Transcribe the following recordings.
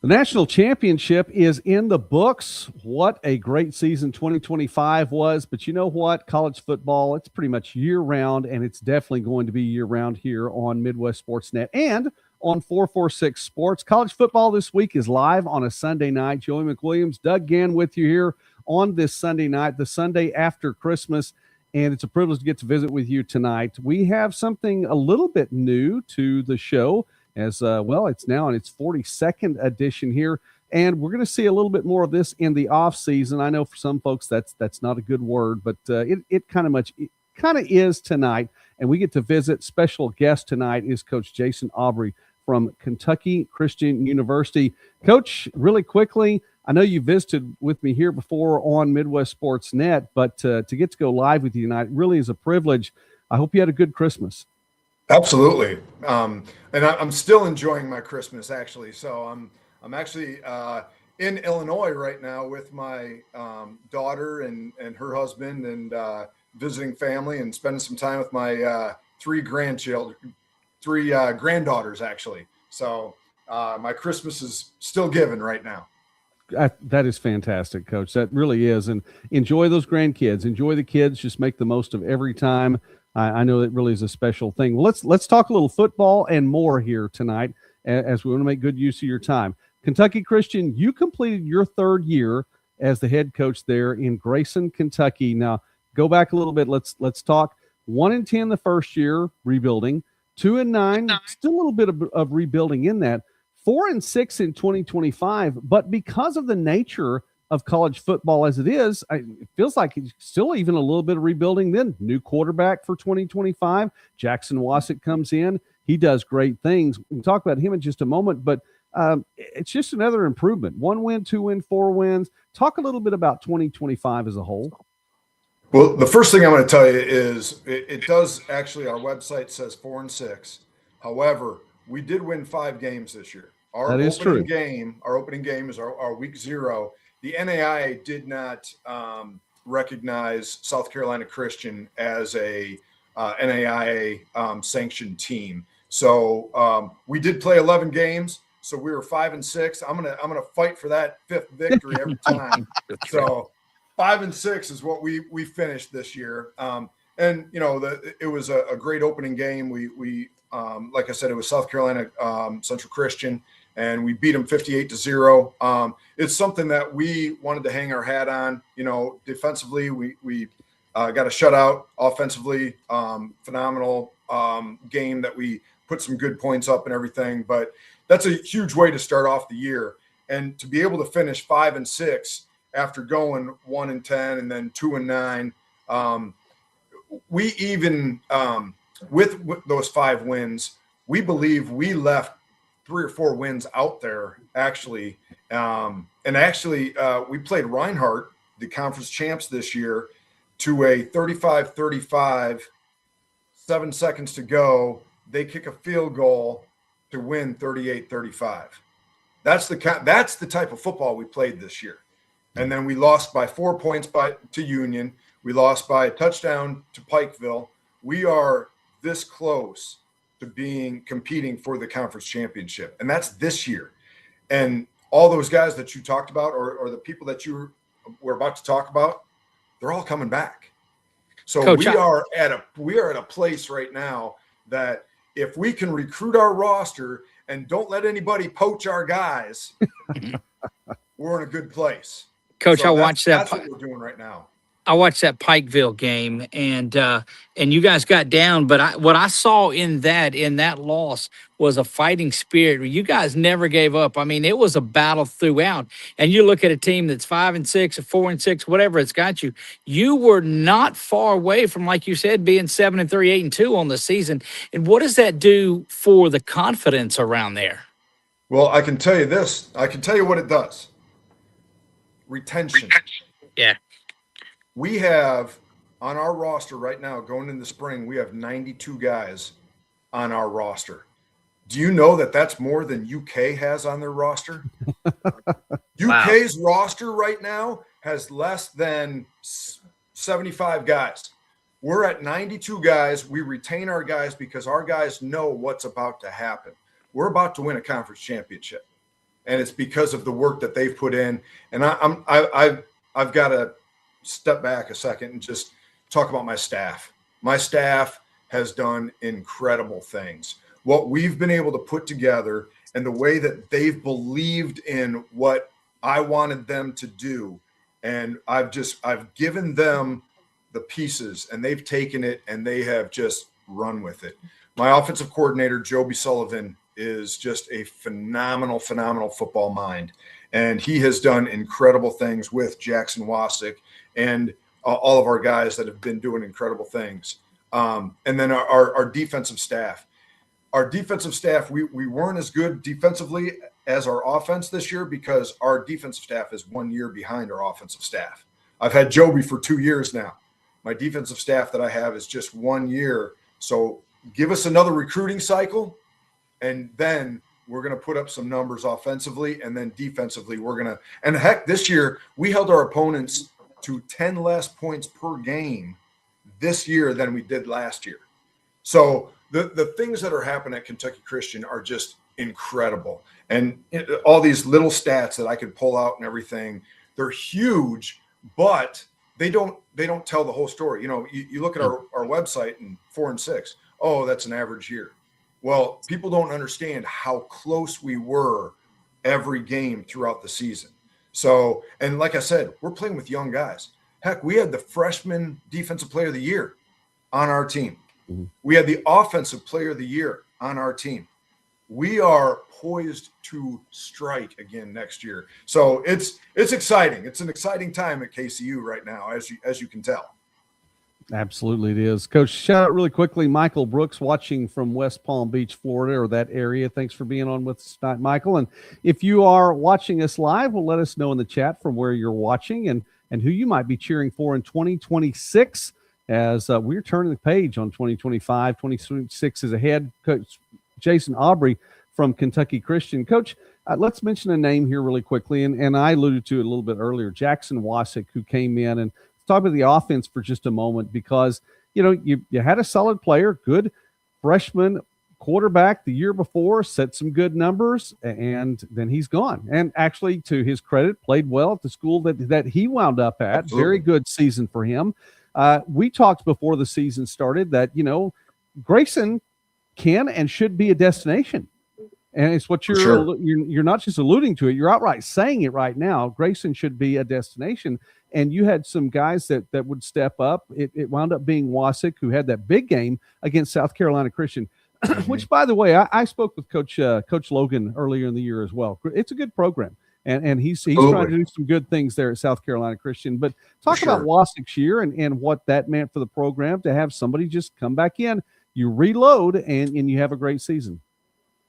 The national championship is in the books. What a great season 2025 was. But you know what? College football, it's pretty much year-round, and it's definitely going to be year-round here on Midwest Sportsnet and on 446 Sports. College football this week is live on a Sunday night. Joey McWilliams, Doug Gann with you here on this Sunday night, the Sunday after Christmas, and it's a privilege to get to visit with you tonight. We have something a little bit new to the show. As well, it's now in its 42nd edition here, and we're going to see a little bit more of this in the off season. I know for some folks that's not a good word, but it kind of is tonight. And we get to visit. Special guest tonight is Coach Jason Aubrey from Kentucky Christian University. Coach, really quickly, I know you visited with me here before on Midwest Sports Net, but to get to go live with you tonight really is a privilege. I hope you had a good Christmas. Absolutely. And I'm still enjoying my Christmas, actually. So I'm actually in Illinois right now with my daughter and her husband, and visiting family and spending some time with my three granddaughters, actually. So my Christmas is still given right now. That is fantastic, Coach. That really is. And enjoy those grandkids. Enjoy the kids. Just make the most of every time. I know that really is a special thing. Well, let's talk a little football and more here tonight, as we want to make good use of your time. Kentucky Christian, you completed your third year as the head coach there in Grayson, Kentucky. Now, go back a little bit. Let's talk 1-10 the first year, rebuilding. 2-9, still a little bit of rebuilding in that. 4-6 in 2025, but because of the nature of college football as it is, it feels like it's still even a little bit of rebuilding. Then new quarterback for 2025, Jackson Wassett comes in. He does great things. We can talk about him in just a moment, but it's just another improvement. 1 win, 2 win, 4 wins. Talk a little bit about 2025 as a whole. Well, the first thing I'm going to tell you is it does actually, our website says 4-6. However, we did win 5 games this year. Our opening game is our week 0. The NAIA did not recognize South Carolina Christian as a NAIA sanctioned team. So we did play 11 games. So we were 5-6. I'm gonna fight for that 5th victory every time. So 5-6 is what we finished this year. And you know, it was a great opening game. We like I said, it was South Carolina Central Christian, and we beat them 58-0. It's something that we wanted to hang our hat on. You know, defensively, we got a shutout. Offensively, phenomenal game that we put some good points up and everything. But that's a huge way to start off the year. And to be able to finish 5-6 after going 1-10 and then 2-9, we even with those 5 wins, we believe we left 3 or 4 wins out there, actually. We played Reinhardt, the conference champs this year, to a 35-35, 7 seconds to go. They kick a field goal to win 38-35. That's the type of football we played this year. And then we lost by 4 points to Union. We lost by a touchdown to Pikeville. We are this close to competing for the conference championship, and that's this year. And all those guys that you talked about, or the people that you were about to talk about, they're all coming back. So Coach, we are at a place right now that if we can recruit our roster and don't let anybody poach our guys, we're in a good place. Coach, so I watched that. That's what we're doing right now. I watched that Pikeville game, and you guys got down. But what I saw in that loss was a fighting spirit. You guys never gave up. I mean, it was a battle throughout. And you look at a team that's 5-6 or 4-6, whatever it's got you. You were not far away from, like you said, being 7-3, 8-2 on the season. And what does that do for the confidence around there? Well, I can tell you this. I can tell you what it does. Retention. Yeah. We have on our roster right now, going in the spring, we have 92 guys on our roster. Do you know that that's more than UK has on their roster? UK's roster right now has less than 75 guys. We're at 92 guys. We retain our guys because our guys know what's about to happen. We're about to win a conference championship. and it's because of the work that they've put in. And I've got to step back a second and just talk about my staff. My staff has done incredible things. What we've been able to put together and the way that they've believed in what I wanted them to do. And I've given them the pieces, and they've taken it and they have just run with it. My offensive coordinator, Joby Sullivan, is just a phenomenal football mind. And he has done incredible things with Jackson Wasick and all of our guys that have been doing incredible things. And then our defensive staff. Our defensive staff, we weren't as good defensively as our offense this year because our defensive staff is 1 year behind our offensive staff. I've had Joby for 2 years now. My defensive staff that I have is just 1 year. So give us another recruiting cycle, and then we're going to put up some numbers offensively, and then defensively we're going to – and heck, this year we held our opponents to 10 less points per game this year than we did last year. So the things that are happening at Kentucky Christian are just incredible. And all these little stats that I could pull out and everything, they're huge, but they don't tell the whole story. You know, you look at our website and 4-6, oh, that's an average year. Well, people don't understand how close we were every game throughout the season. So, and like I said, we're playing with young guys. Heck, we had the freshman defensive player of the year on our team. Mm-hmm. We had the offensive player of the year on our team. We are poised to strike again next year. So it's exciting. It's an exciting time at KCU right now, as you can tell. Absolutely it is. Coach, shout out really quickly, Michael Brooks watching from West Palm Beach, Florida, or that area. Thanks for being on with us tonight, Michael. And if you are watching us live, well, let us know in the chat from where you're watching and who you might be cheering for in 2026 as we're turning the page on 2025. 2026 is ahead. Coach Jason Aubrey from Kentucky Christian. Coach, let's mention a name here really quickly, and I alluded to it a little bit earlier, Jackson Wasick, who came in. And let's talk about the offense for just a moment because, you know, you had a solid player, good freshman quarterback the year before, set some good numbers, and then he's gone. And actually, to his credit, played well at the school that he wound up at. Absolutely. Very good season for him. We talked before the season started that, you know, Grayson can and should be a destination. And it's what you're not just alluding to it, you're outright saying it right now. Grayson should be a destination. And you had some guys that would step up. It wound up being Wasick, who had that big game against South Carolina Christian, which, by the way, I spoke with Coach Logan earlier in the year as well. It's a good program. And he's trying to do some good things there at South Carolina Christian. But talk about Wasick's year and what that meant for the program to have somebody just come back in. You reload and you have a great season.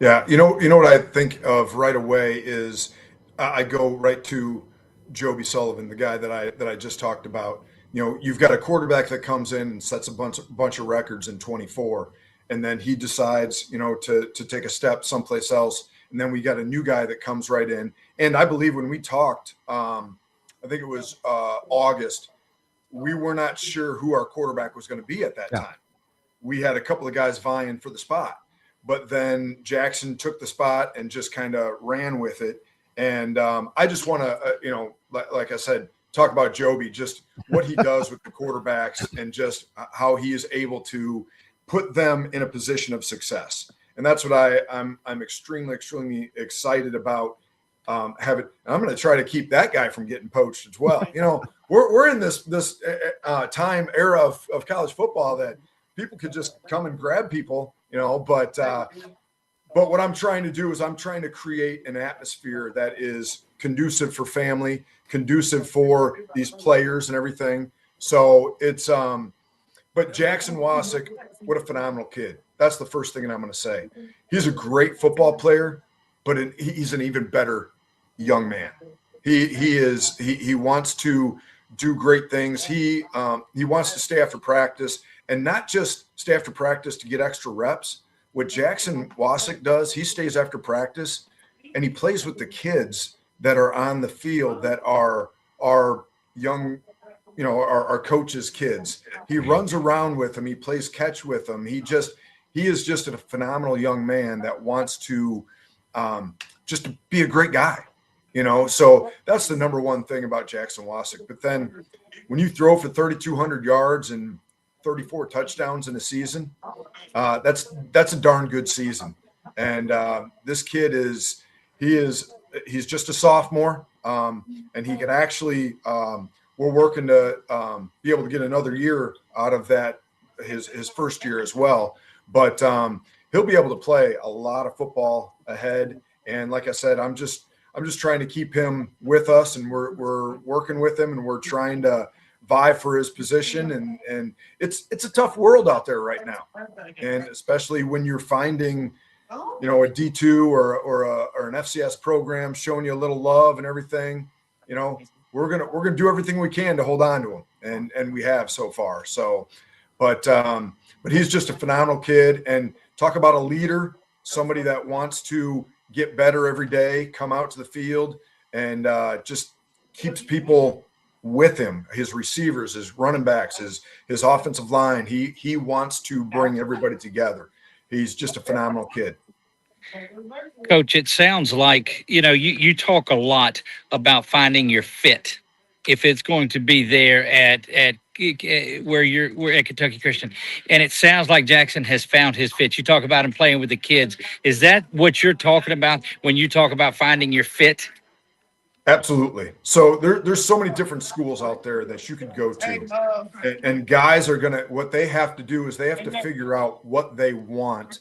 Yeah, you know what I think of right away is I go right to Joby Sullivan, the guy that I just talked about. You know, you've got a quarterback that comes in and sets a bunch of records in 24, and then he decides, you know, to take a step someplace else, and then we got a new guy that comes right in. And I believe when we talked, I think it was August, we were not sure who our quarterback was going to be at that time. We had a couple of guys vying for the spot. But then Jackson took the spot and just kind of ran with it. And I just want to, you know, like I said, talk about Joby, just what he does with the quarterbacks and just how he is able to put them in a position of success. And that's what I'm extremely, extremely excited about having. I'm going to try to keep that guy from getting poached as well. You know, we're in this time era of college football that people could just come and grab people. You know, but what I'm trying to do is I'm trying to create an atmosphere that is conducive for family, conducive for these players and everything. So it's but Jackson Wasick, what a phenomenal kid. That's the first thing that I'm going to say. He's a great football player, but he's an even better young man. He wants to do great things. He wants to stay after practice. And not just stay after practice to get extra reps. What Jackson Wasick does, he stays after practice and he plays with the kids that are on the field that are young, you know, our coaches' kids. He runs around with them. He plays catch with them. He is just a phenomenal young man that wants to just to be a great guy, So that's the number one thing about Jackson Wasik. But then when you throw for 3,200 yards and 34 touchdowns in a season, that's a darn good season. And this kid he's just a sophomore, and he can actually we're working to be able to get another year out of that, his first year as well. But he'll be able to play a lot of football ahead. And like I said, I'm just trying to keep him with us, and we're working with him, and we're trying to vie for his position. And it's a tough world out there right now, and especially when you're finding a D2 or an FCS program showing you a little love and everything. We're gonna do everything we can to hold on to him, and we have so far. So, but he's just a phenomenal kid, and talk about a leader, somebody that wants to get better every day, come out to the field, and just keeps people with him, his receivers, his running backs, his offensive line. He wants to bring everybody together. He's just a phenomenal kid. Coach, it sounds like, you talk a lot about finding your fit, if it's going to be there at we're at Kentucky Christian. And it sounds like Jackson has found his fit. You talk about him playing with the kids. Is that what you're talking about when you talk about finding your fit? Absolutely. So there's so many different schools out there that you could go to, and guys are what they have to do is they have to figure out what they want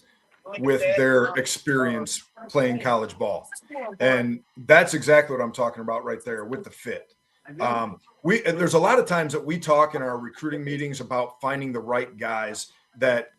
with their experience playing college ball. And that's exactly what I'm talking about right there with the fit. There's a lot of times that we talk in our recruiting meetings about finding the right guys that,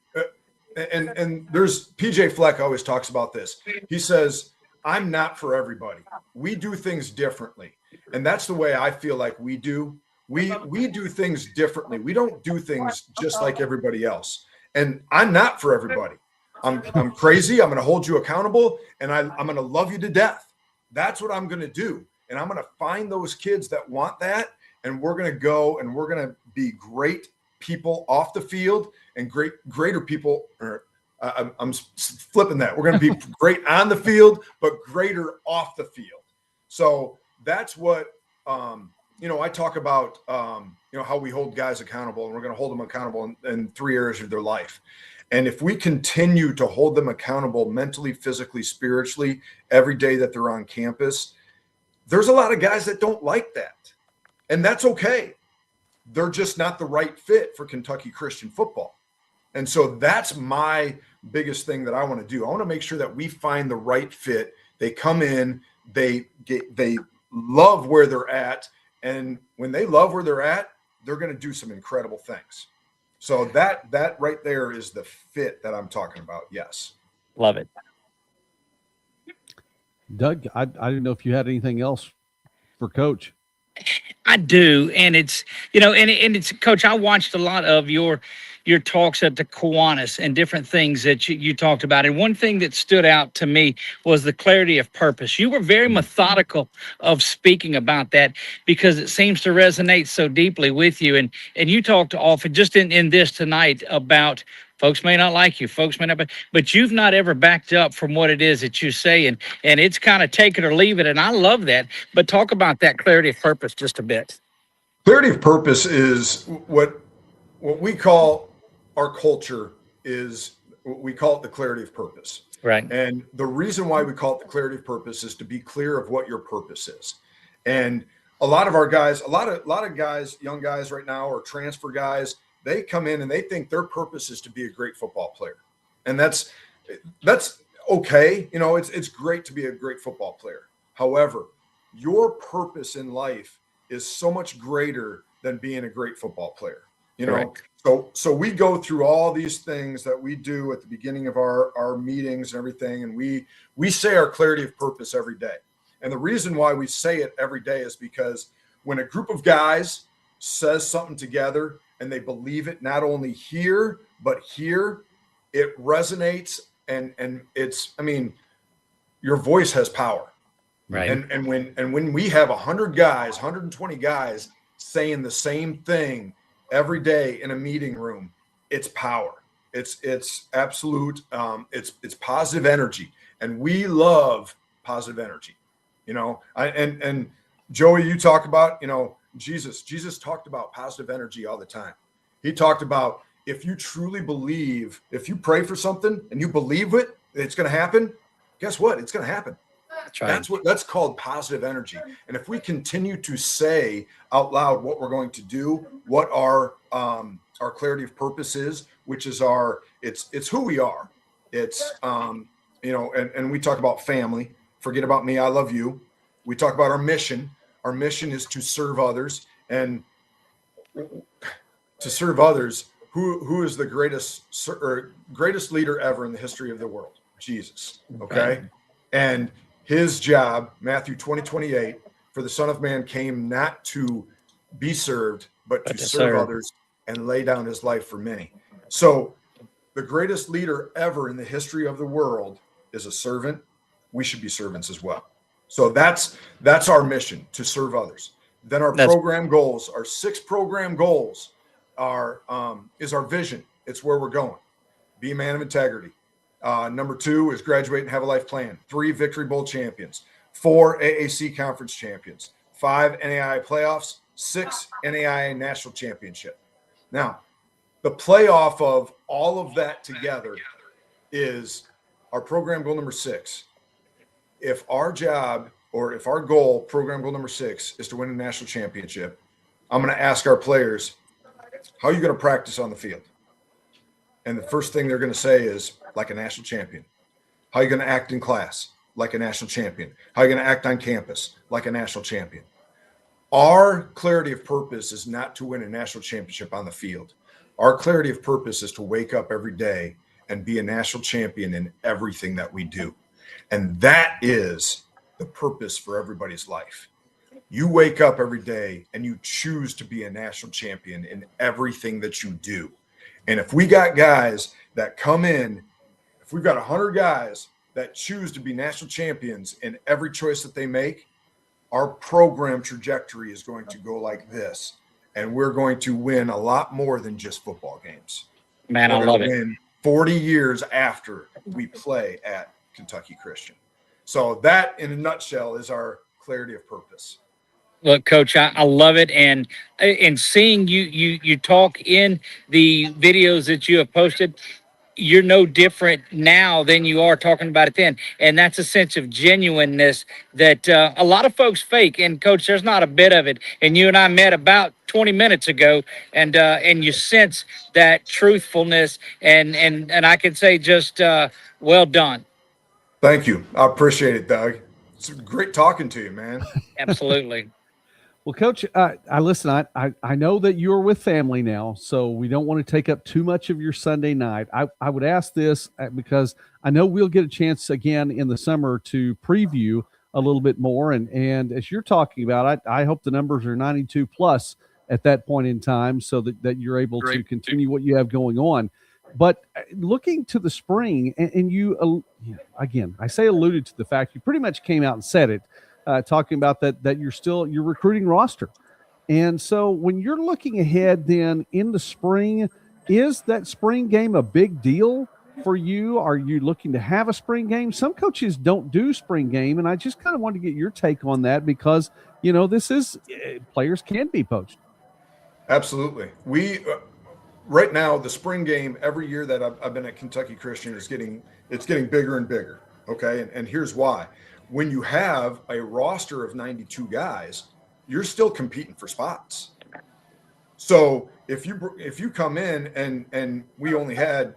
and there's PJ Fleck always talks about this. He says, I'm not for everybody. We do things differently. And that's the way I feel like we do. We do things differently. We don't do things just like everybody else. And I'm not for everybody. I'm crazy. I'm going to hold you accountable, and I'm going to love you to death. That's what I'm going to do. And I'm going to find those kids that want that. And we're going to go and we're going to be great people off the field and greater people. I'm flipping that. We're going to be great on the field, but greater off the field. So that's what, I talk about, how we hold guys accountable, and we're going to hold them accountable in 3 areas of their life. And if we continue to hold them accountable mentally, physically, spiritually, every day that they're on campus, there's a lot of guys that don't like that. And that's okay. They're just not the right fit for Kentucky Christian football. And so that's my biggest thing that I want to do. I want to make sure that we find the right fit. They come in, they love where they're at. And when they love where they're at, they're going to do some incredible things. So that right there is the fit that I'm talking about. Yes. Love it. Doug, I didn't know if you had anything else for Coach. I do. And it's, and it's, Coach, I watched a lot of your talks at the Kiwanis and different things that you talked about. And one thing that stood out to me was the clarity of purpose. You were very methodical of speaking about that because it seems to resonate so deeply with you. And you talked often just in this tonight about folks may not like you, folks may not, but you've not ever backed up from what it is that you say. And it's kind of take it or leave it. And I love that. But talk about that clarity of purpose just a bit. Clarity of purpose is what we call our culture is we call it the clarity of purpose. Right. And the reason why we call it the clarity of purpose is to be clear of what your purpose is. And a lot of our guys, a lot of guys, young guys right now, or transfer guys, they come in and they think their purpose is to be a great football player. And that's okay. It's great to be a great football player. However, your purpose in life is so much greater than being a great football player. Correct. So we go through all these things that we do at the beginning of our meetings and everything. And we say our clarity of purpose every day. And the reason why we say it every day is because when a group of guys says something together and they believe it, not only here, but here, it resonates. And it's, your voice has power. Right. And when we have 100 guys, 120 guys saying the same thing every day in a meeting room, it's power. It's absolute. It's positive energy, and we love positive energy. And Joey, you talk about, Jesus talked about positive energy all the time. He talked about, if you truly believe, if you pray for something and you believe it's going to happen, guess what? It's going to happen. That's right. That's called positive energy. And if we continue to say out loud what we're going to do, what our clarity of purpose is, which is it's who we are. It's, and we talk about family. Forget about me. I love you. We talk about our mission. Our mission is to serve others, and to serve others. Who is the greatest leader ever in the history of the world? Jesus. Okay. And his job, Matthew 20:28, for the Son of Man came not to be served, but to serve others and lay down his life for many. So the greatest leader ever in the history of the world is a servant. We should be servants as well. So that's our mission, to serve others. Then our program goals, our 6 program goals is our vision. It's where we're going. Be a man of integrity. Number 2 is graduate and have a life plan. 3, Victory Bowl champions. 4, AAC conference champions. 5, NAIA playoffs. 6, NAIA national championship. Now, the playoff of all of that together is our program goal number 6. If our job, or if our goal, program goal number 6, is to win a national championship, I'm going to ask our players, how are you going to practice on the field? And the first thing they're going to say is, like a national champion. How are you going to act in class? Like a national champion. How are you going to act on campus? Like a national champion. Our clarity of purpose is not to win a national championship on the field. Our clarity of purpose is to wake up every day and be a national champion in everything that we do. And that is the purpose for everybody's life. You wake up every day and you choose to be a national champion in everything that you do. And if we got guys that come in, if we've got 100 guys that choose to be national champions in every choice that they make, our program trajectory is going to go like this. And we're going to win a lot more than just football games. Man, I love it. Win 40 years after we play at Kentucky Christian. So that, in a nutshell, is our clarity of purpose. Look, Coach, I love it, and seeing you talk in the videos that you have posted, you're no different now than you are talking about it then, and that's a sense of genuineness that a lot of folks fake. And Coach, there's not a bit of it. And you and I met about 20 minutes ago, and you sense that truthfulness, and I can say just well done. Thank you. I appreciate it, Doug. It's great talking to you, man. Absolutely. Well, Coach, I know that you're with family now, so we don't want to take up too much of your Sunday night. I would ask this because I know we'll get a chance again in the summer to preview a little bit more. And as you're talking about, I hope the numbers are 92 plus at that point in time so that you're able to continue what you have going on. But looking to the spring, and you, again, I say alluded to the fact you pretty much came out and said it, talking about that you're recruiting roster. And so when you're looking ahead then in the spring, is that spring game a big deal for you? Are you looking to have a spring game? Some coaches don't do spring game, and I just kind of wanted to get your take on that because, this is players can be poached. Absolutely. We right now, the spring game every year that I've been at Kentucky Christian it's getting bigger and bigger. Okay. And here's why. When you have a roster of 92 guys, you're still competing for spots. So if you come in and we only had,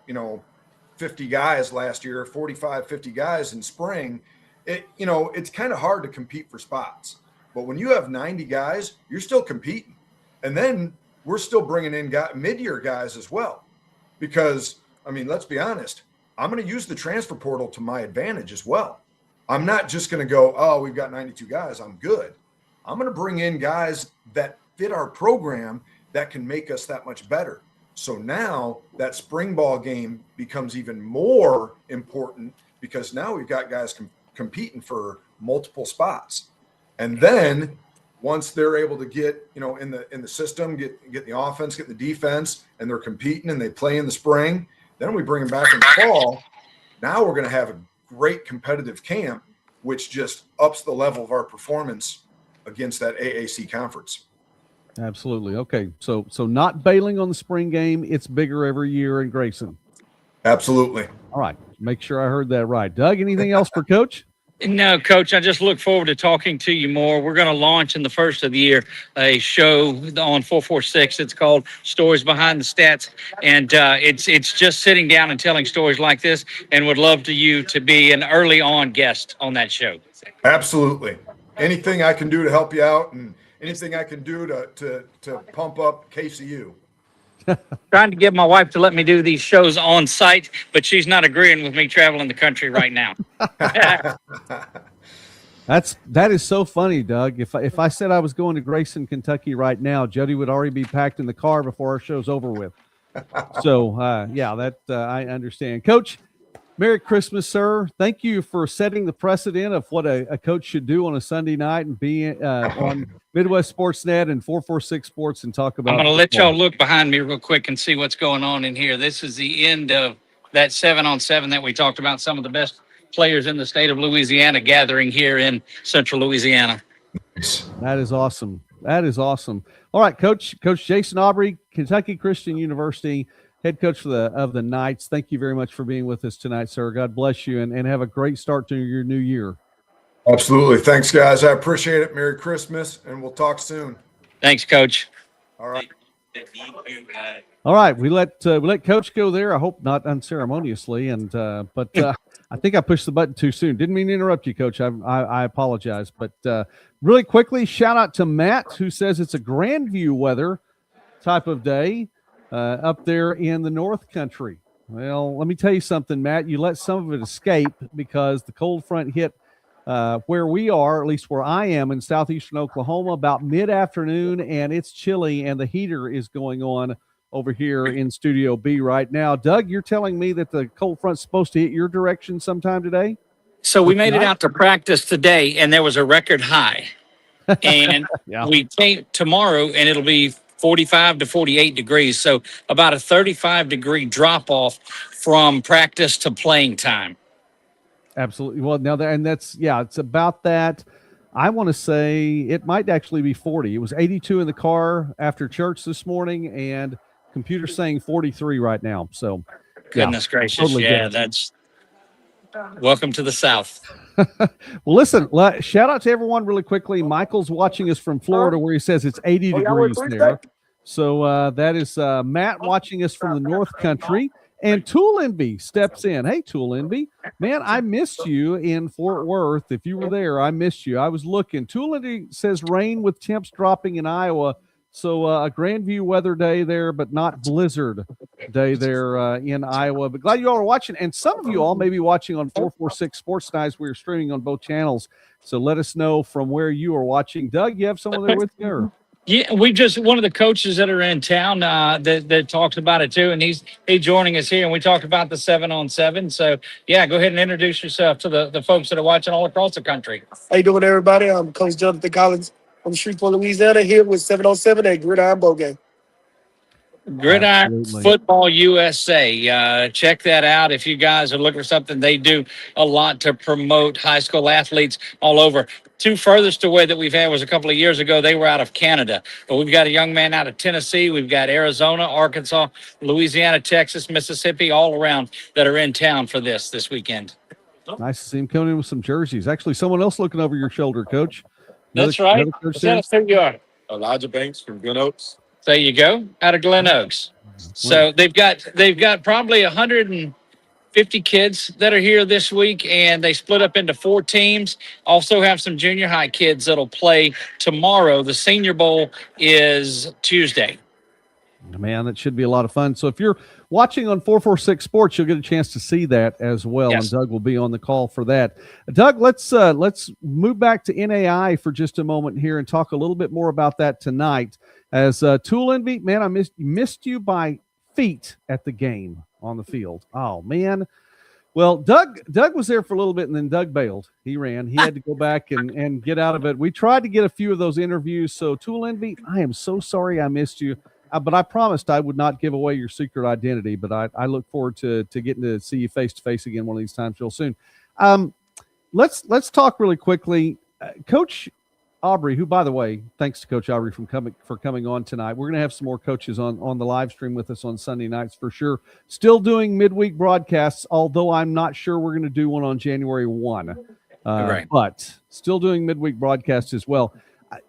50 guys last year, 45, 50 guys in spring, it's kind of hard to compete for spots. But when you have 90 guys, you're still competing. And then we're still bringing in mid-year guys as well. Because, let's be honest, I'm going to use the transfer portal to my advantage as well. I'm not just going to go, oh, we've got 92 guys, I'm good. I'm going to bring in guys that fit our program that can make us that much better. So now that spring ball game becomes even more important because now we've got guys competing for multiple spots. And then once they're able to get, in the system, get the offense, get the defense, and they're competing and they play in the spring, then we bring them back in the fall. Now we're going to have a great competitive camp which just ups the level of our performance against that AAC conference. Absolutely. Okay. So not bailing on the spring game. It's bigger every year in Grayson. Absolutely. All right. Make sure I heard that right. Doug, anything else for Coach? No, Coach, I just look forward to talking to you more. We're going to launch in the first of the year a show on 446. It's called Stories Behind the Stats. And it's just sitting down and telling stories like this, and would love you to be an early on guest on that show. Absolutely. Anything I can do to help you out, and anything I can do to pump up KCU. Trying to get my wife to let me do these shows on site, but she's not agreeing with me traveling the country right now. That is so funny, Doug. If I said I was going to Grayson, Kentucky right now, Jody would already be packed in the car before our show's over with. So I understand. Coach, Merry Christmas, sir. Thank you for setting the precedent of what a coach should do on a Sunday night and be on Midwest Sportsnet and 446 Sports and talk about. I'm going to let y'all look behind me real quick and see what's going on in here. This is the end of that 7-on-7 that we talked about. Some of the best players in the state of Louisiana gathering here in Central Louisiana. That is awesome. That is awesome. All right, Coach Jason Aubrey, Kentucky Christian University, head coach of the Knights. Thank you very much for being with us tonight, sir. God bless you, and have a great start to your new year. Absolutely. Thanks, guys. I appreciate it. Merry Christmas, and we'll talk soon. Thanks, Coach. All right. All right, we let Coach go there. I hope not unceremoniously, but I think I pushed the button too soon. Didn't mean to interrupt you, Coach. I apologize. But really quickly, shout out to Matt, who says it's a Grandview weather type of day up there in the North Country. Well, let me tell you something, Matt. You let some of it escape because the cold front hit where we are, at least where I am in southeastern Oklahoma, about mid-afternoon, and it's chilly, and the heater is going on over here in Studio B right now. Doug, you're telling me that the cold front's supposed to hit your direction sometime today? So we made it out to practice today, and there was a record high. And we came tomorrow, and it'll be 45 to 48 degrees. So about a 35-degree drop-off from practice to playing time. Absolutely. Well, now it's about that. I want to say it might actually be 40. It was 82 in the car after church this morning, and computer saying 43 right now. So goodness gracious. Totally that's welcome to the South. Well, listen, shout out to everyone really quickly. Michael's watching us from Florida where he says it's 80 degrees there. So that is Matt watching us from the North Country. And Tool Envy steps in. Hey, Tool Envy. Man, I missed you in Fort Worth. If you were there, I missed you. I was looking. Tool Envy says rain with temps dropping in Iowa. So a Grandview weather day there, but not blizzard day there in Iowa. But glad you all are watching. And some of you all may be watching on 446 Sports Nights. We're streaming on both channels. So let us know from where you are watching. Doug, you have someone there with you? Or? Yeah, one of the coaches that are in town that talks about it too, and he's joining us here, and we talked about the 7-on-7. So yeah, go ahead and introduce yourself to the folks that are watching all across the country. How you doing, everybody? I'm Coach Jonathan Collins from Shreveport, Louisiana, here with 7-on-7 at Gridiron Bowl Game. Gridiron Football USA. Check that out if you guys are looking for something. They do a lot to promote high school athletes all over. Two furthest away that we've had was a couple of years ago. They were out of Canada. But we've got a young man out of Tennessee. We've got Arizona, Arkansas, Louisiana, Texas, Mississippi, all around that are in town for this weekend. Nice to see him coming in with some jerseys. Actually, someone else looking over your shoulder, Coach. That's right. There you are. Elijah Banks from Glen Oaks. There you go, out of Glen Oaks. So they've got probably 150 kids that are here this week, and they split up into 4 teams. Also have some junior high kids that'll play tomorrow. The Senior Bowl is Tuesday. Man, that should be a lot of fun. So if you're watching on 446 Sports, you'll get a chance to see that as well. Yes. And Doug will be on the call for that. Doug, let's move back to NAI for just a moment here and talk a little bit more about that tonight. As Tool Envy, man, I missed you by feet at the game on the field. Oh, man. Well, Doug was there for a little bit, and then Doug bailed. He ran. He had to go back and get out of it. We tried to get a few of those interviews. So, Tool Envy, I am so sorry I missed you. But I promised I would not give away your secret identity. But I look forward to getting to see you face-to-face again one of these times real soon. let's talk really quickly. Coach Aubrey, who, by the way, thanks to Coach Aubrey for coming on tonight. We're going to have some more coaches on the live stream with us on Sunday nights for sure. Still doing midweek broadcasts, although I'm not sure we're going to do one on January 1. Right. But still doing midweek broadcasts as well.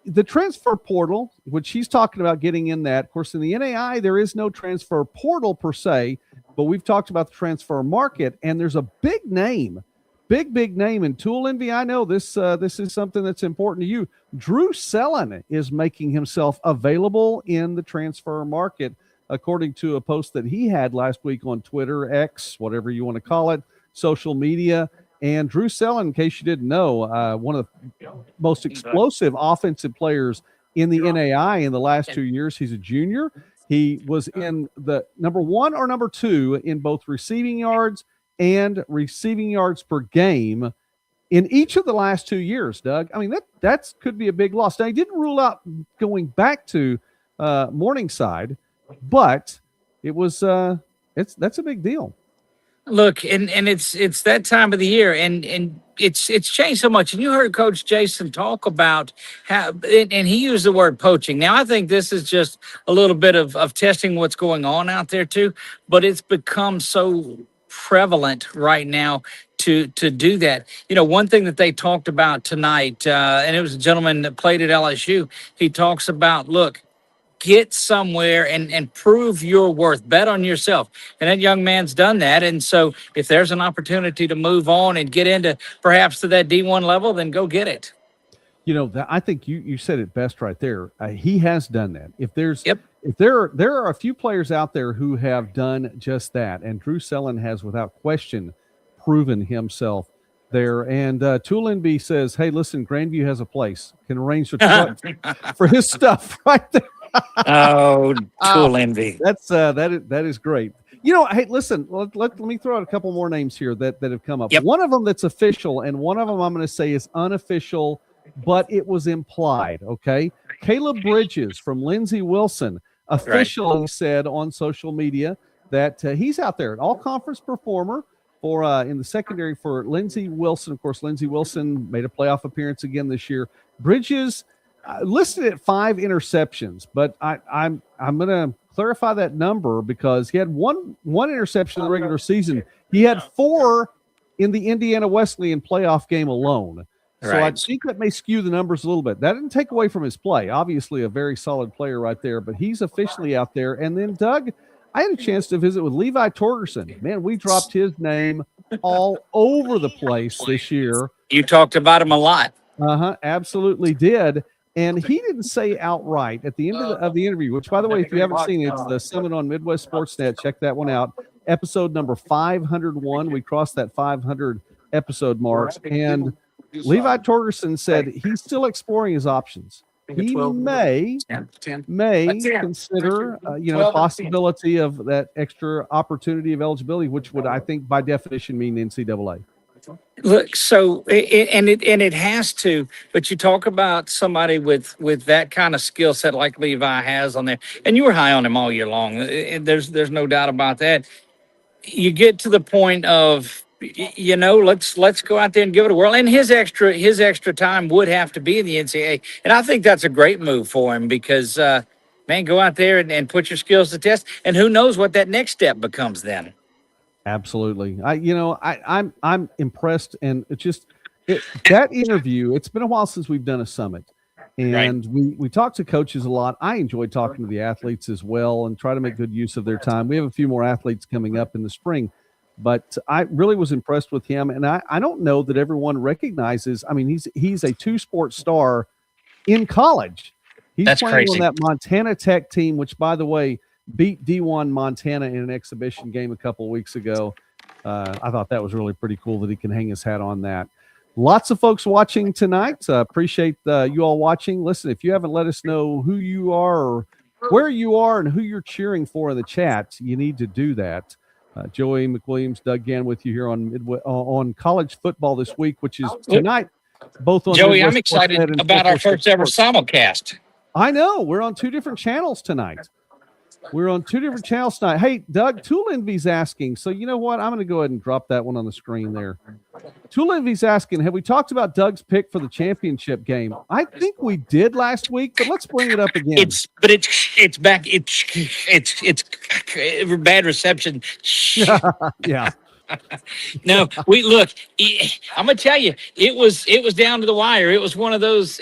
The transfer portal, which he's talking about getting in that. Of course, in the NAI, there is no transfer portal per se, but we've talked about the transfer market, and there's a big name. Big name in Tool Envy. I know this is something that's important to you. Drew Selin is making himself available in the transfer market, according to a post that he had last week on Twitter, X, whatever you want to call it, social media. And Drew Selin, in case you didn't know, one of the most explosive offensive players in the NAI in the last 2 years. He's a junior. He was in the number 1 or number 2 in both receiving yards and receiving yards per game in each of the last 2 years, Doug. I mean, that could be a big loss. Now, he didn't rule out going back to Morningside, but it was that's a big deal. Look, and it's that time of the year, and it's changed so much. And you heard Coach Jason talk about how, and he used the word poaching. Now, I think this is just a little bit of testing what's going on out there too, but it's become so prevalent right now to do that. You know, one thing that they talked about tonight, and it was a gentleman that played at LSU. He talks about, look, get somewhere and prove your worth. Bet on yourself. And that young man's done that. And so if there's an opportunity to move on and get into perhaps to that D1 level, then go get it. You know, I think you said it best right there. He has done that. If there are a few players out there who have done just that, and Drew Selin has without question proven himself there. And Tool Envy says, hey, listen, Grandview has a place. Can arrange the truck for his stuff right there. Oh, Tool Envy. That is great. You know, hey, listen, let me throw out a couple more names here that have come up. Yep. One of them that's official, and one of them I'm going to say is unofficial, but it was implied, okay? Caleb Bridges from Lindsey Wilson officially said on social media that he's out there, an all-conference performer for in the secondary for Lindsey Wilson. Of course, Lindsey Wilson made a playoff appearance again this year. Bridges listed at 5 interceptions, but I'm going to clarify that number because he had one interception in the regular season. He had 4 in the Indiana Wesleyan playoff game alone. So I think that may skew the numbers a little bit. That didn't take away from his play. Obviously, a very solid player right there, but he's officially out there. And then, Doug, I had a chance to visit with Levi Torgerson. Man, we dropped his name all over the place this year. You talked about him a lot. Absolutely did. And he didn't say outright at the end of the interview, which, by the way, if you haven't seen it, it's the Summit on Midwest Sportsnet. Check that one out. Episode number 501. We crossed that 500 episode mark. And Levi Torgerson said he's still exploring his options. He may consider, possibility of that extra opportunity of eligibility, which would, I think, by definition, mean NCAA. Look, so it has to, but you talk about somebody with that kind of skill set like Levi has on there, and you were high on him all year long. There's no doubt about that. You get to the point of, let's go out there and give it a whirl. And his extra time would have to be in the NCAA, and I think that's a great move for him because, man, go out there and put your skills to test, and who knows what that next step becomes then. Absolutely. I'm impressed, and that interview, it's been a while since we've done a summit, and we talk to coaches a lot. I enjoy talking to the athletes as well and try to make good use of their time. We have a few more athletes coming up in the spring, but I really was impressed with him. And I don't know that everyone recognizes, I mean, he's a 2-sport star in college. He's playing on that Montana Tech team, which, by the way, beat D1 Montana in an exhibition game a couple of weeks ago. I thought that was really pretty cool that he can hang his hat on that. Lots of folks watching tonight. Appreciate you all watching. Listen, if you haven't let us know who you are or where you are and who you're cheering for in the chat, you need to do that. Joey McWilliams, Doug Gann with you here on college football this week, which is tonight. Both on Joey, I'm excited about our first ever simulcast. I know. We're on 2 different channels tonight. We're on two different channels tonight. Hey, Doug, Tool Envy's asking. So you know what? I'm going to go ahead and drop that one on the screen there. Tool Envy's asking, have we talked about Doug's pick for the championship game? I think we did last week, but let's bring it up again. It's back. It's bad reception. Yeah. No, we look. I'm gonna tell you, it was down to the wire. It was one of those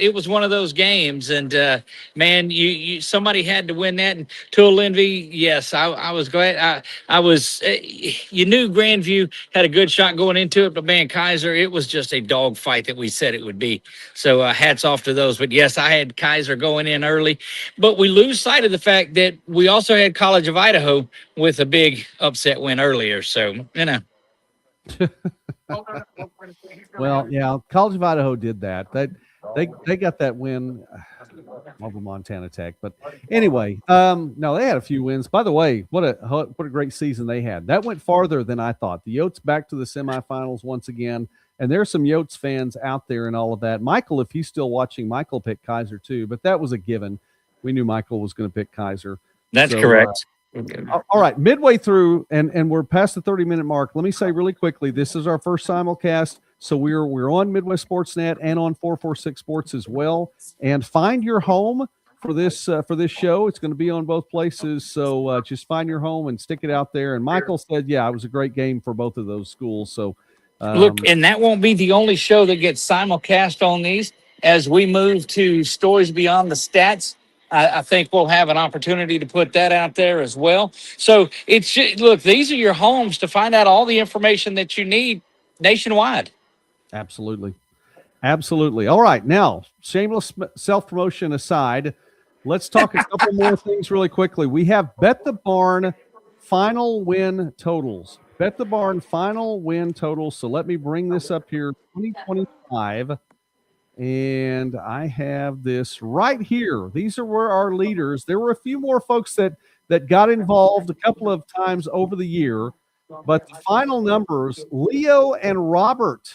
games, and man, you somebody had to win that. And Tool Envy, yes, I was glad. I was. You knew Grandview had a good shot going into it, but man, Kaiser, it was just a dog fight that we said it would be. So hats off to those. But yes, I had Kaiser going in early, but we lose sight of the fact that we also had College of Idaho with a big upset win earlier. So Well, yeah, College of Idaho did that. They got that win over Montana Tech. But anyway, no, they had a few wins. By the way, what a great season they had. That went farther than I thought. The Yotes back to the semifinals once again. And there's some Yotes fans out there and all of that. Michael, if he's still watching, Michael picked Kaiser too, but that was a given. We knew Michael was going to pick Kaiser. that's correct. All right, midway through, and we're past the 30-minute mark. Let me say really quickly, this is our first simulcast, so we're on Midwest Sportsnet and on 446 Sports as well. And find your home for this show. It's going to be on both places, so just find your home and stick it out there. And Michael said, yeah, it was a great game for both of those schools. So look, and that won't be the only show that gets simulcast on these. As we move to Stories Beyond the Stats, I think we'll have an opportunity to put that out there as well. So look, these are your homes to find out all the information that you need nationwide. Absolutely. All right, now, shameless self-promotion aside, let's talk a couple more things really quickly. We have Bet the Barn final win totals. Bet the Barn final win totals. So let me bring this up here, 2025. And I have this right here. These were our leaders. There were a few more folks that got involved a couple of times over the year, but the final numbers, Leo and Robert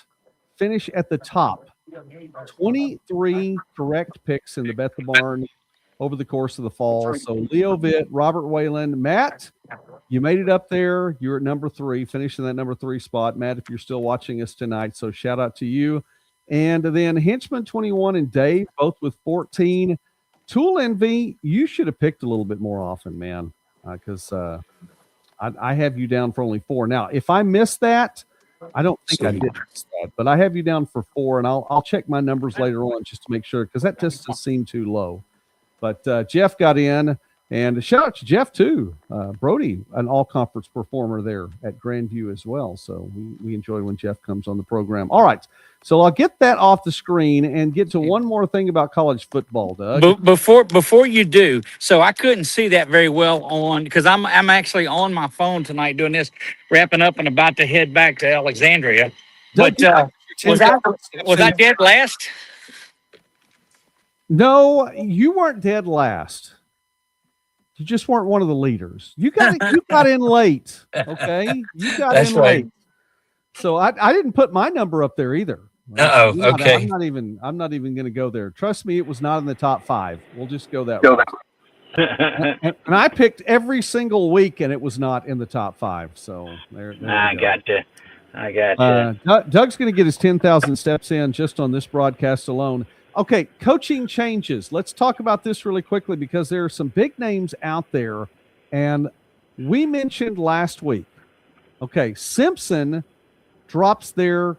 finish at the top. 23 correct picks in the Bet the Barn over the course of the fall. So Leo Vitt, Robert Wayland, Matt, you made it up there. You're at number 3, finishing that number 3 spot. Matt, if you're still watching us tonight, so shout out to you. And then Henchman 21 and Dave, both with 14. Tool Envy, you should have picked a little bit more often, man, because I have you down for only 4. Now, if I missed that, I don't think I did miss that, but I have you down for 4, and I'll check my numbers later on just to make sure, because that just seemed too low. But Jeff got in, and shout out to Jeff too. Brody, an all-conference performer there at Grandview as well. So we enjoy when Jeff comes on the program. All right. So I'll get that off the screen and get to one more thing about college football, Doug. Before you do, so I couldn't see that very well on, because I'm actually on my phone tonight doing this, wrapping up and about to head back to Alexandria. Doug, But was I dead last? No, you weren't dead last. You just weren't one of the leaders. You got in late. Okay, you got That's in right. late. So I didn't put my number up there either. Okay. I'm not even going to go there. Trust me, it was not in the top 5. We'll just go that way. and I picked every single week, and it was not in the top 5. So there I gotcha. Doug's going to get his 10,000 steps in just on this broadcast alone. Okay, coaching changes. Let's talk about this really quickly, because there are some big names out there, and we mentioned last week. Okay, Simpson drops their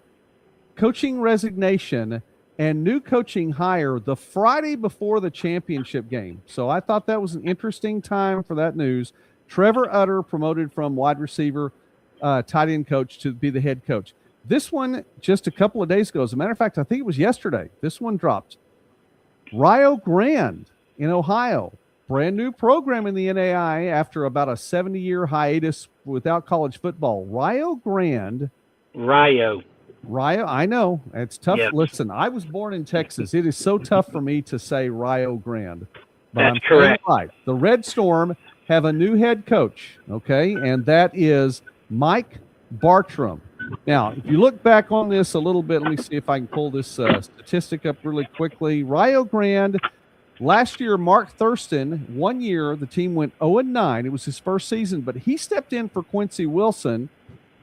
coaching resignation and new coaching hire the Friday before the championship game. So I thought that was an interesting time for that news. Trevor Utter promoted from wide receiver, tight end coach to be the head coach. This one just a couple of days ago. As a matter of fact, I think it was yesterday. This one dropped. Rio Grande in Ohio, brand new program in the NAIA after about a 70-year hiatus without college football. Rio Grande. Rio, I know. It's tough. Yep. Listen, I was born in Texas. It is so tough for me to say Rio Grande. But That's I'm correct. right. The Red Storm have a new head coach, okay, and that is Mike Bartram. Now, if you look back on this a little bit, let me see if I can pull this statistic up really quickly. Rio Grande Last year, Mark Thurston, 1 year, the team went 0-9. It was his first season, but he stepped in for Quincy Wilson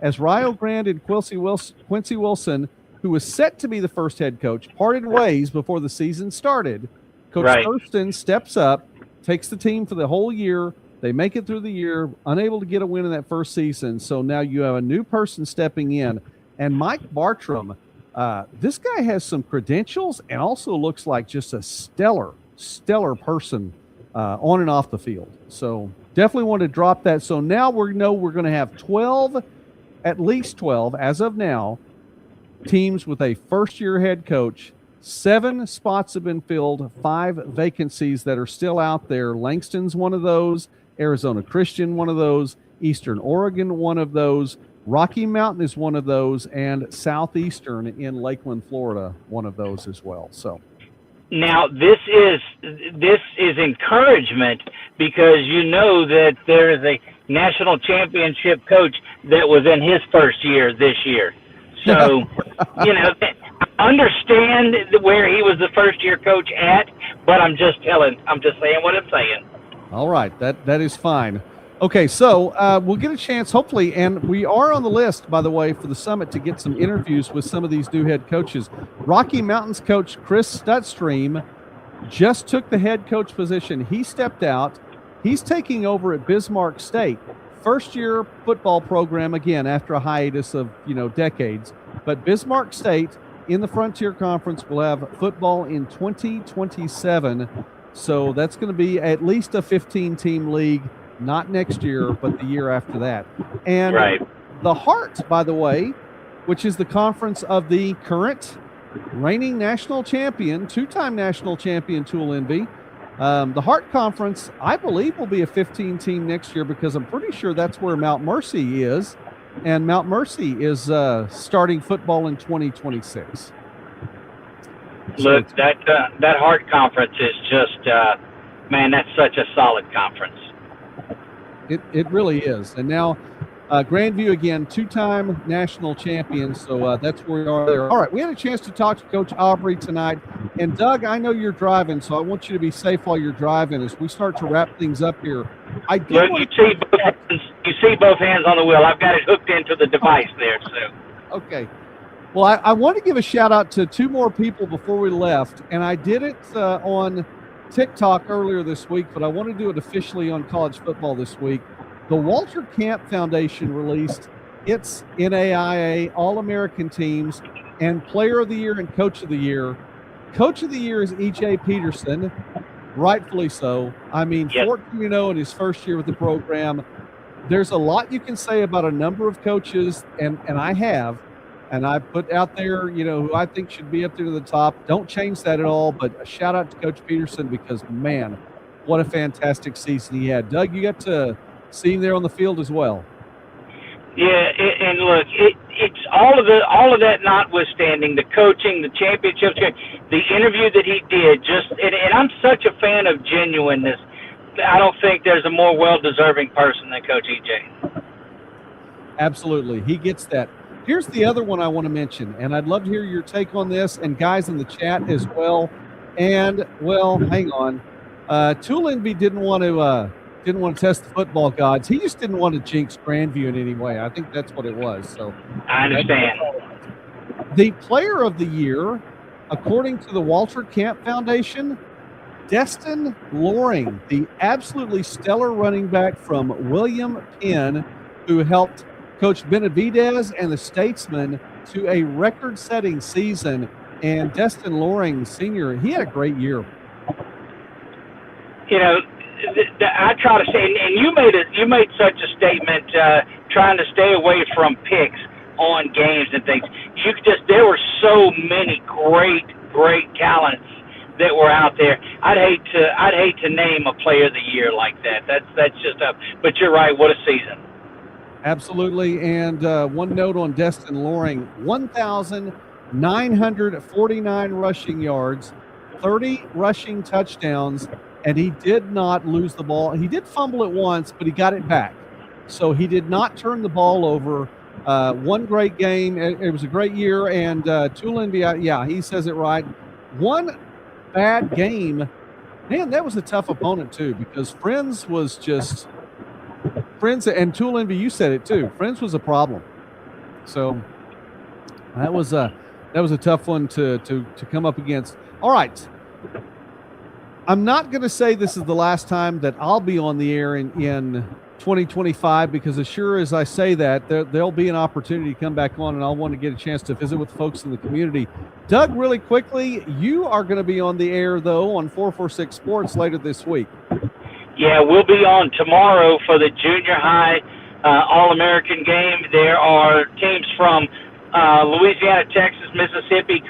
as Rio Grande and Quincy Wilson, who was set to be the first head coach, parted ways before the season started. Coach Thurston steps up, takes the team for the whole year. They make it through the year, unable to get a win in that first season. So now you have a new person stepping in. And Mike Bartram, this guy has some credentials and also looks like just a stellar person on and off the field. So definitely want to drop that. So now we know we're going to have 12, at least 12 as of now, teams with a first-year head coach. 7 spots have been filled, 5 vacancies that are still out there. Langston's one of those, Arizona Christian one of those, Eastern Oregon one of those, Rocky Mountain is one of those, and Southeastern in Lakeland, Florida, one of those as well. So now this is encouragement, because you know that there is a national championship coach that was in his first year this year. So, understand where he was the first year coach at, but I'm just saying what I'm saying. All right, that is fine. Okay, so we'll get a chance, hopefully, and we are on the list, by the way, for the summit to get some interviews with some of these new head coaches. Rocky Mountains coach Chris Stutstream just took the head coach position. He stepped out. He's taking over at Bismarck State. First-year football program, again, after a hiatus of, decades. But Bismarck State in the Frontier Conference will have football in 2027. So that's going to be at least a 15-team league. Not next year, but the year after that. And the Heart, by the way, which is the conference of the current reigning national champion, 2-time national champion Tool Envy. The Heart Conference, I believe, will be a 15-team next year, because I'm pretty sure that's where Mount Mercy is. And Mount Mercy is starting football in 2026. Look, that Heart Conference is just, that's such a solid conference. It really is. And now Grandview, again, 2-time national champion. So that's where we are there. All right, we had a chance to talk to Coach Aubrey tonight. And, Doug, I know you're driving, so I want you to be safe while you're driving as we start to wrap things up here. You see both hands on the wheel. I've got it hooked into the device there. So. Okay. Well, I want to give a shout-out to 2 more people before we left. And I did it on TikTok earlier this week, but I want to do it officially on college football this week. The Walter Camp Foundation released its NAIA All-American teams and Player of the Year and Coach of the Year. Coach of the Year is E.J. Peterson, rightfully so. I mean, 14-0 in his first year with the program. There's a lot you can say about a number of coaches, and I have. And I put out there, who I think should be up there to the top. Don't change that at all, but a shout out to Coach Peterson, because, man, what a fantastic season he had. Doug, you got to see him there on the field as well. Yeah, and look, it's all of that notwithstanding, the coaching, the championships, the interview that he did, and I'm such a fan of genuineness. I don't think there's a more well-deserving person than Coach EJ. Absolutely. He gets that. Here's the other one I want to mention, and I'd love to hear your take on this, and guys in the chat as well. And, well, hang on. Tool Envy didn't want to test the football gods. He just didn't want to jinx Grandview in any way. I think that's what it was. So I understand. The Player of the Year, according to the Walter Camp Foundation, Destin Loring, the absolutely stellar running back from William Penn, who helped Coach Benavidez and the Statesmen to a record-setting season. And Destin Loring, senior, he had a great year. I try to say, and you made such a statement, trying to stay away from picks on games and things. There were so many great talents that were out there. I'd hate to name a Player of the Year like that. That's just but you're right. What a season. Absolutely. And one note on Destin Loring, 1,949 rushing yards, 30 rushing touchdowns, and he did not lose the ball. He did fumble it once, but he got it back. So he did not turn the ball over. One great game. It was a great year. And Tool Envy, he says it right. One bad game. Man, that was a tough opponent too, because Friends and Tool Envy, you said it too. Friends was a problem. So that was a tough one to come up against. All right. I'm not going to say this is the last time that I'll be on the air in 2025, because as sure as I say that, there'll be an opportunity to come back on, and I'll want to get a chance to visit with folks in the community. Doug, really quickly, you are going to be on the air, though, on 446 Sports later this week. Yeah, we'll be on tomorrow for the junior high All-American game. There are teams from Louisiana, Texas, Mississippi,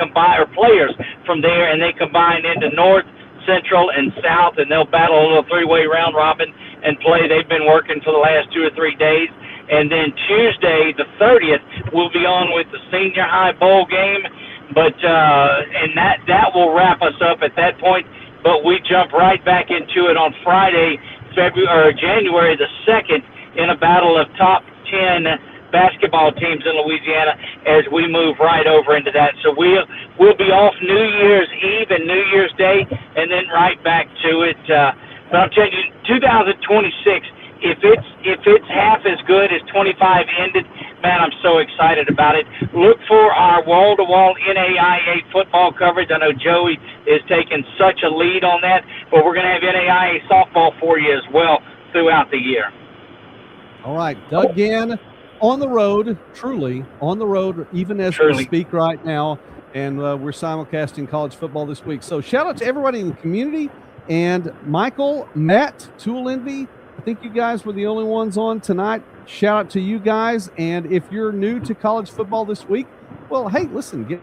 players from there, and they combine into North, Central, and South, and they'll battle a little three-way round robin and play. They've been working for the last 2 or 3 days. And then Tuesday, the 30th, we'll be on with the senior high bowl game. But and that will wrap us up at that point. But we jump right back into it on Friday, January the 2nd, in a battle of top 10 basketball teams in Louisiana as we move right over into that. So we'll be off New Year's Eve and New Year's Day, and then right back to it. But I'm telling you, 2026, if it's half as good as 25 ended, man, I'm so excited about it. Look for our wall-to-wall NAIA football coverage. I know Joey is taking such a lead on that, but we're going to have NAIA softball for you as well throughout the year. All right, Doug Gann, on the road, truly on the road, even as we speak right now, and we're simulcasting college football this week. So shout out to everybody in the community, and Michael, Matt, Tool Envy, I think you guys were the only ones on tonight. Shout out to you guys, and if you're new to college football this week, well, hey, listen, get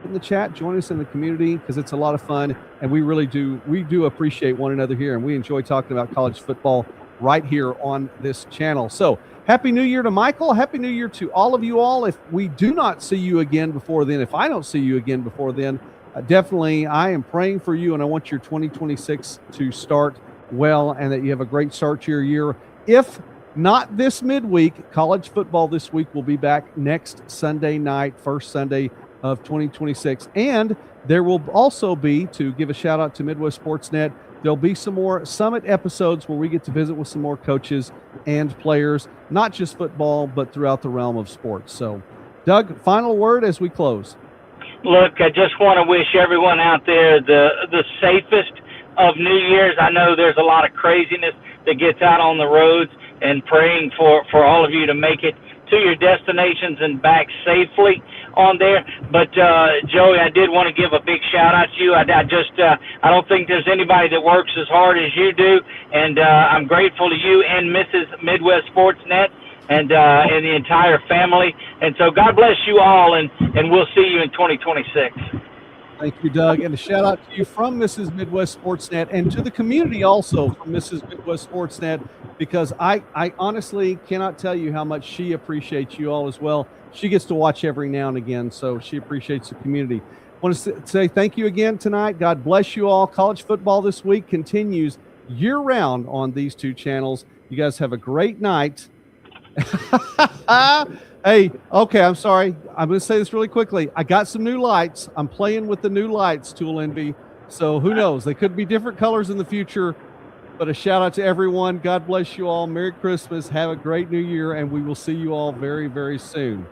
in the chat, join us in the community, because it's a lot of fun, and we do appreciate one another here, and we enjoy talking about college football right here on this channel. So Happy New Year to Michael. Happy New Year to all of you all. If we do not see you again before then, if I don't see you again before then, definitely I am praying for you, and I want your 2026 to start well and that you have a great start to your year. If not this midweek, college football this week will be back next Sunday night, first Sunday of 2026. And there will also be, to give a shout out to Midwest Sportsnet, there'll be some more Summit episodes where we get to visit with some more coaches and players, not just football, but throughout the realm of sports. So, Doug, final word as we close. Look, I just want to wish everyone out there the safest of New Year's. I know there's a lot of craziness that gets out on the roads, and praying for all of you to make it to your destinations and back safely on there. But Joey, I did want to give a big shout out to you. I don't think there's anybody that works as hard as you do, and I'm grateful to you and Mrs. Midwest Sportsnet and the entire family. And so God bless you all, and we'll see you in 2026. Thank you, Doug. And a shout out to you from Mrs. Midwest Sportsnet, and to the community also from Mrs. Midwest Sportsnet, because I honestly cannot tell you how much she appreciates you all as well. She gets to watch every now and again, so she appreciates the community. I want to say thank you again tonight. God bless you all. College football this week continues year-round on these two channels. You guys have a great night. Hey, okay, I'm sorry. I'm going to say this really quickly. I got some new lights. I'm playing with the new lights, Tool Envy. So who knows? They could be different colors in the future. But a shout out to everyone. God bless you all. Merry Christmas. Have a great New Year, and we will see you all very, very soon.